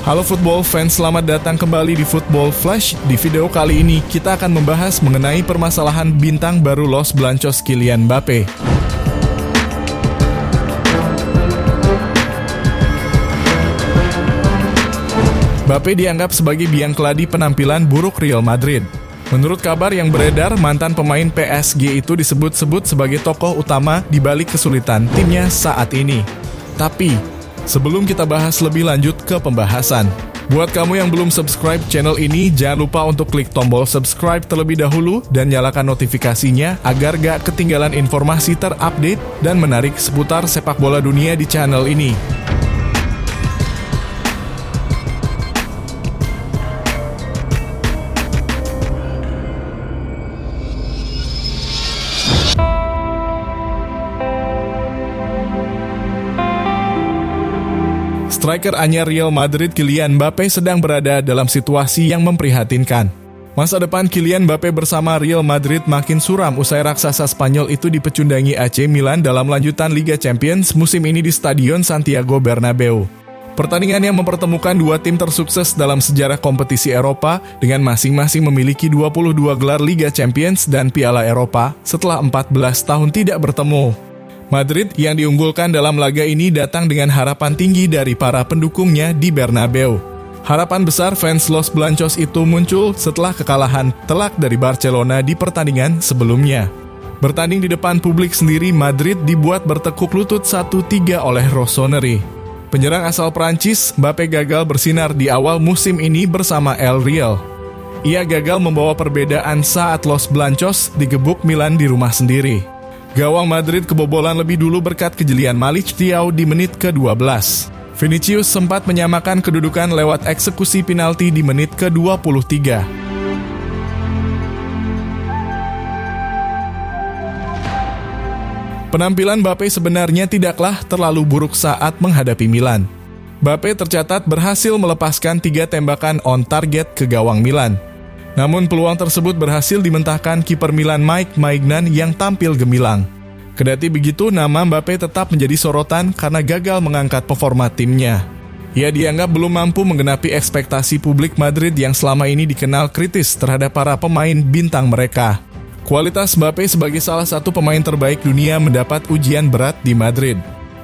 Halo football fans, selamat datang kembali di Football Flash. Di video kali ini kita akan membahas mengenai permasalahan bintang baru Los Blancos Kylian Mbappé. Mbappé dianggap sebagai biang keladi penampilan buruk Real Madrid. Menurut kabar yang beredar, mantan pemain PSG itu disebut-sebut sebagai tokoh utama di balik kesulitan timnya saat ini. Tapi, sebelum kita bahas lebih lanjut ke pembahasan, buat kamu yang belum subscribe channel ini, jangan lupa untuk klik tombol subscribe terlebih dahulu dan nyalakan notifikasinya agar gak ketinggalan informasi terupdate dan menarik seputar sepak bola dunia di channel ini. Striker anyar Real Madrid Kylian Mbappé sedang berada dalam situasi yang memprihatinkan. Masa depan Kylian Mbappé bersama Real Madrid makin suram usai raksasa Spanyol itu dipecundangi AC Milan dalam lanjutan Liga Champions musim ini di Stadion Santiago Bernabeu. Pertandingan yang mempertemukan dua tim tersukses dalam sejarah kompetisi Eropa dengan masing-masing memiliki 22 gelar Liga Champions dan Piala Eropa setelah 14 tahun tidak bertemu. Madrid yang diunggulkan dalam laga ini datang dengan harapan tinggi dari para pendukungnya di Bernabeu. Harapan besar fans Los Blancos itu muncul setelah kekalahan telak dari Barcelona di pertandingan sebelumnya. Bertanding di depan publik sendiri, Madrid dibuat bertekuk lutut 1-3 oleh Rossoneri. Penyerang asal Prancis, Mbappé gagal bersinar di awal musim ini bersama El Real. Ia gagal membawa perbedaan saat Los Blancos digebuk Milan di rumah sendiri. Gawang Madrid kebobolan lebih dulu berkat kejelian Malick Thiaw di menit ke-12. Vinicius sempat menyamakan kedudukan lewat eksekusi penalti di menit ke-23. Penampilan Mbappé sebenarnya tidaklah terlalu buruk saat menghadapi Milan. Mbappé tercatat berhasil melepaskan 3 tembakan on target ke gawang Milan. Namun peluang tersebut berhasil dimentahkan kiper Milan Mike Maignan yang tampil gemilang. Kendati begitu, nama Mbappé tetap menjadi sorotan karena gagal mengangkat performa timnya. Ia dianggap belum mampu menggenapi ekspektasi publik Madrid yang selama ini dikenal kritis terhadap para pemain bintang mereka. Kualitas Mbappé sebagai salah satu pemain terbaik dunia mendapat ujian berat di Madrid.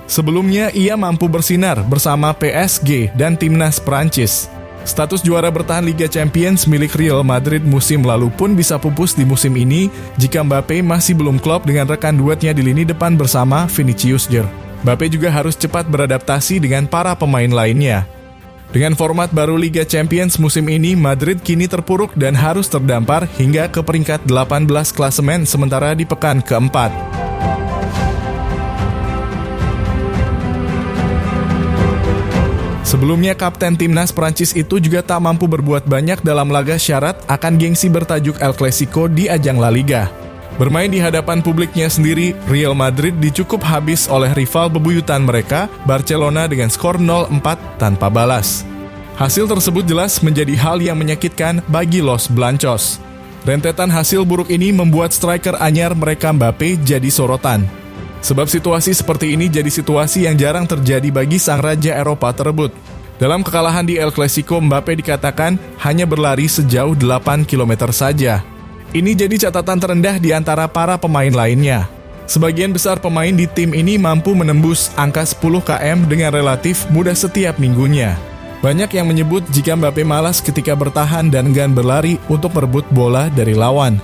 Sebelumnya, ia mampu bersinar bersama PSG dan timnas Prancis. Status juara bertahan Liga Champions milik Real Madrid musim lalu pun bisa pupus di musim ini jika Mbappé masih belum klop dengan rekan duetnya di lini depan bersama Vinicius Jr. Mbappé juga harus cepat beradaptasi dengan para pemain lainnya. Dengan format baru Liga Champions musim ini, Madrid kini terpuruk dan harus terdampar hingga ke peringkat 18 klasemen sementara di pekan keempat. Sebelumnya, kapten timnas Prancis itu juga tak mampu berbuat banyak dalam laga syarat akan gengsi bertajuk El Clasico di ajang La Liga. Bermain di hadapan publiknya sendiri, Real Madrid dicukup habis oleh rival bebuyutan mereka, Barcelona dengan skor 0-4 tanpa balas. Hasil tersebut jelas menjadi hal yang menyakitkan bagi Los Blancos. Rentetan hasil buruk ini membuat striker anyar mereka Mbappé jadi sorotan. Sebab situasi seperti ini jadi situasi yang jarang terjadi bagi sang raja Eropa tersebut. Dalam kekalahan di El Clasico, Mbappé dikatakan hanya berlari sejauh 8 km saja. Ini jadi catatan terendah di antara para pemain lainnya. Sebagian besar pemain di tim ini mampu menembus angka 10 km dengan relatif mudah setiap minggunya. Banyak yang menyebut jika Mbappé malas ketika bertahan dan enggan berlari untuk merebut bola dari lawan.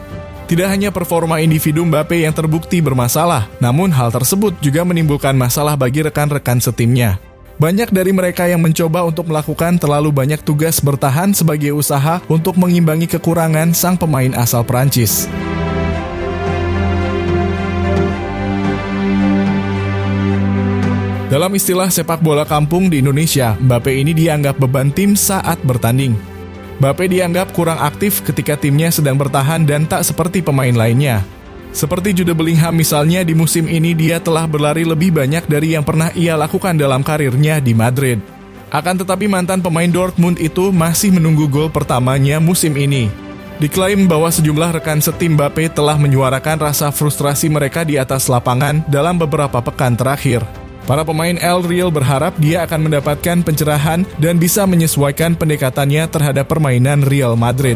Tidak hanya performa individu Mbappé yang terbukti bermasalah, namun hal tersebut juga menimbulkan masalah bagi rekan-rekan setimnya. Banyak dari mereka yang mencoba untuk melakukan terlalu banyak tugas bertahan sebagai usaha untuk mengimbangi kekurangan sang pemain asal Prancis. Dalam istilah sepak bola kampung di Indonesia, Mbappé ini dianggap beban tim saat bertanding. Mbappé dianggap kurang aktif ketika timnya sedang bertahan dan tak seperti pemain lainnya. Seperti Jude Bellingham misalnya, di musim ini dia telah berlari lebih banyak dari yang pernah ia lakukan dalam karirnya di Madrid. Akan tetapi mantan pemain Dortmund itu masih menunggu gol pertamanya musim ini. Diklaim bahwa sejumlah rekan setim Mbappé telah menyuarakan rasa frustrasi mereka di atas lapangan dalam beberapa pekan terakhir. Para pemain El Real berharap dia akan mendapatkan pencerahan dan bisa menyesuaikan pendekatannya terhadap permainan Real Madrid.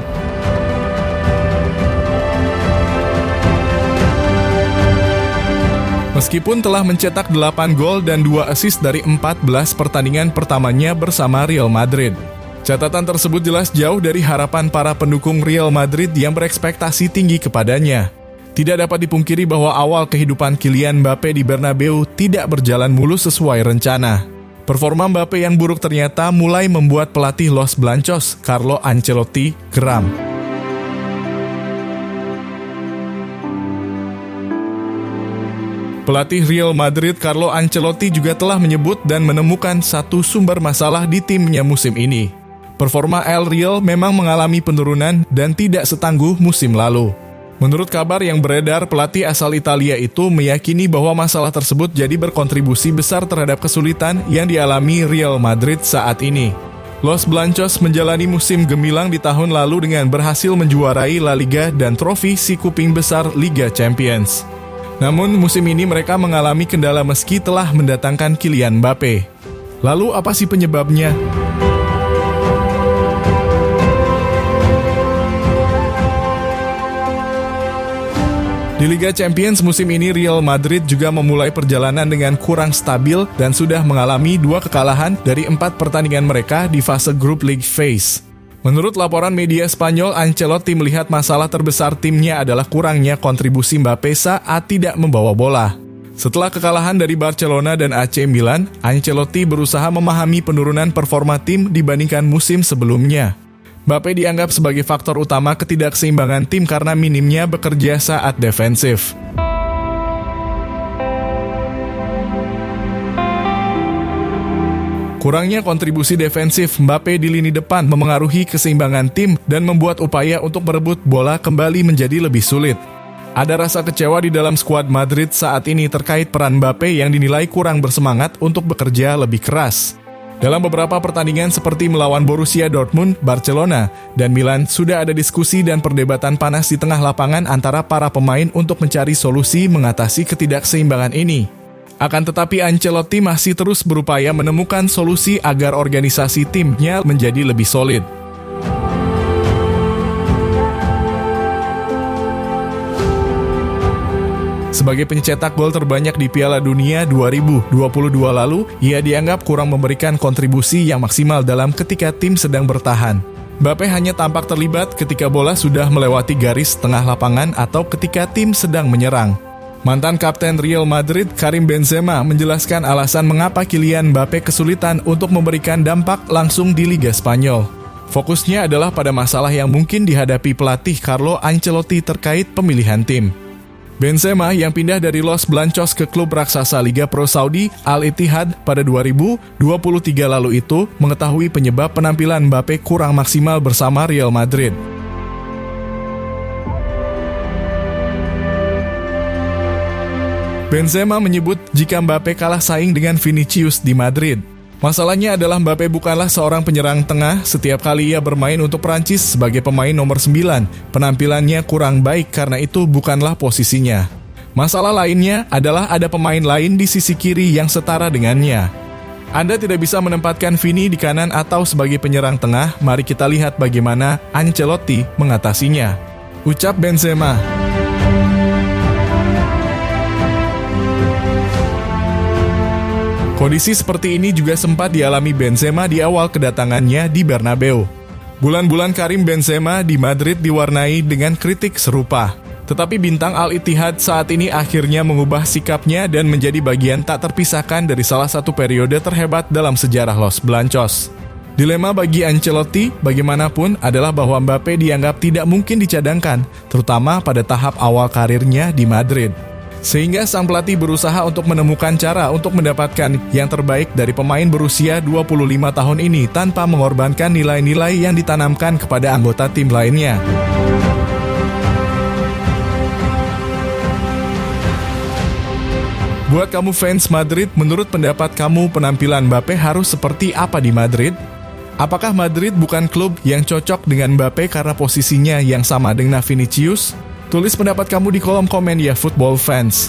Meskipun telah mencetak 8 gol dan 2 assist dari 14 pertandingan pertamanya bersama Real Madrid, catatan tersebut jelas jauh dari harapan para pendukung Real Madrid yang berekspektasi tinggi kepadanya. Tidak dapat dipungkiri bahwa awal kehidupan Kylian Mbappe di Bernabeu tidak berjalan mulus sesuai rencana. Performa Mbappe yang buruk ternyata mulai membuat pelatih Los Blancos, Carlo Ancelotti, geram. Pelatih Real Madrid Carlo Ancelotti juga telah menyebut dan menemukan satu sumber masalah di timnya musim ini. Performa El Real memang mengalami penurunan dan tidak setangguh musim lalu. Menurut kabar yang beredar, pelatih asal Italia itu meyakini bahwa masalah tersebut jadi berkontribusi besar terhadap kesulitan yang dialami Real Madrid saat ini. Los Blancos menjalani musim gemilang di tahun lalu dengan berhasil menjuarai La Liga dan trofi si kuping besar Liga Champions. Namun musim ini mereka mengalami kendala meski telah mendatangkan Kylian Mbappe. Lalu apa sih penyebabnya? Di Liga Champions musim ini Real Madrid juga memulai perjalanan dengan kurang stabil dan sudah mengalami 2 kekalahan dari 4 pertandingan mereka di fase Group League phase. Menurut laporan media Spanyol, Ancelotti melihat masalah terbesar timnya adalah kurangnya kontribusi Mbappe saat tidak membawa bola. Setelah kekalahan dari Barcelona dan AC Milan, Ancelotti berusaha memahami penurunan performa tim dibandingkan musim sebelumnya. Mbappe dianggap sebagai faktor utama ketidakseimbangan tim karena minimnya bekerja saat defensif. Kurangnya kontribusi defensif Mbappe di lini depan memengaruhi keseimbangan tim dan membuat upaya untuk merebut bola kembali menjadi lebih sulit. Ada rasa kecewa di dalam skuad Madrid saat ini terkait peran Mbappe yang dinilai kurang bersemangat untuk bekerja lebih keras. Dalam beberapa pertandingan seperti melawan Borussia Dortmund, Barcelona, dan Milan, sudah ada diskusi dan perdebatan panas di tengah lapangan antara para pemain untuk mencari solusi mengatasi ketidakseimbangan ini. Akan tetapi Ancelotti masih terus berupaya menemukan solusi agar organisasi timnya menjadi lebih solid. Sebagai pencetak gol terbanyak di Piala Dunia 2022 lalu, ia dianggap kurang memberikan kontribusi yang maksimal dalam ketika tim sedang bertahan. Mbappe hanya tampak terlibat ketika bola sudah melewati garis tengah lapangan atau ketika tim sedang menyerang. Mantan kapten Real Madrid Karim Benzema menjelaskan alasan mengapa Kylian Mbappe kesulitan untuk memberikan dampak langsung di Liga Spanyol. Fokusnya adalah pada masalah yang mungkin dihadapi pelatih Carlo Ancelotti terkait pemilihan tim. Benzema yang pindah dari Los Blancos ke klub raksasa Liga Pro Saudi Al Ittihad pada 2023 lalu itu mengetahui penyebab penampilan Mbappe kurang maksimal bersama Real Madrid. Benzema menyebut jika Mbappe kalah saing dengan Vinicius di Madrid. Masalahnya adalah Mbappe bukanlah seorang penyerang tengah. Setiap kali ia bermain untuk Prancis sebagai pemain nomor 9, penampilannya kurang baik karena itu bukanlah posisinya. Masalah lainnya adalah ada pemain lain di sisi kiri yang setara dengannya. Anda tidak bisa menempatkan Vini di kanan atau sebagai penyerang tengah. Mari kita lihat bagaimana Ancelotti mengatasinya, ucap Benzema. Kondisi seperti ini juga sempat dialami Benzema di awal kedatangannya di Bernabeu. Bulan-bulan Karim Benzema di Madrid diwarnai dengan kritik serupa. Tetapi bintang Al Ittihad saat ini akhirnya mengubah sikapnya dan menjadi bagian tak terpisahkan dari salah satu periode terhebat dalam sejarah Los Blancos. Dilema bagi Ancelotti bagaimanapun adalah bahwa Mbappe dianggap tidak mungkin dicadangkan, terutama pada tahap awal karirnya di Madrid. Sehingga sang pelatih berusaha untuk menemukan cara untuk mendapatkan yang terbaik dari pemain berusia 25 tahun ini tanpa mengorbankan nilai-nilai yang ditanamkan kepada anggota tim lainnya. Buat kamu fans Madrid, menurut pendapat kamu penampilan Mbappe harus seperti apa di Madrid? Apakah Madrid bukan klub yang cocok dengan Mbappe karena posisinya yang sama dengan Vinicius? Tulis pendapat kamu di kolom komen ya Football Fans.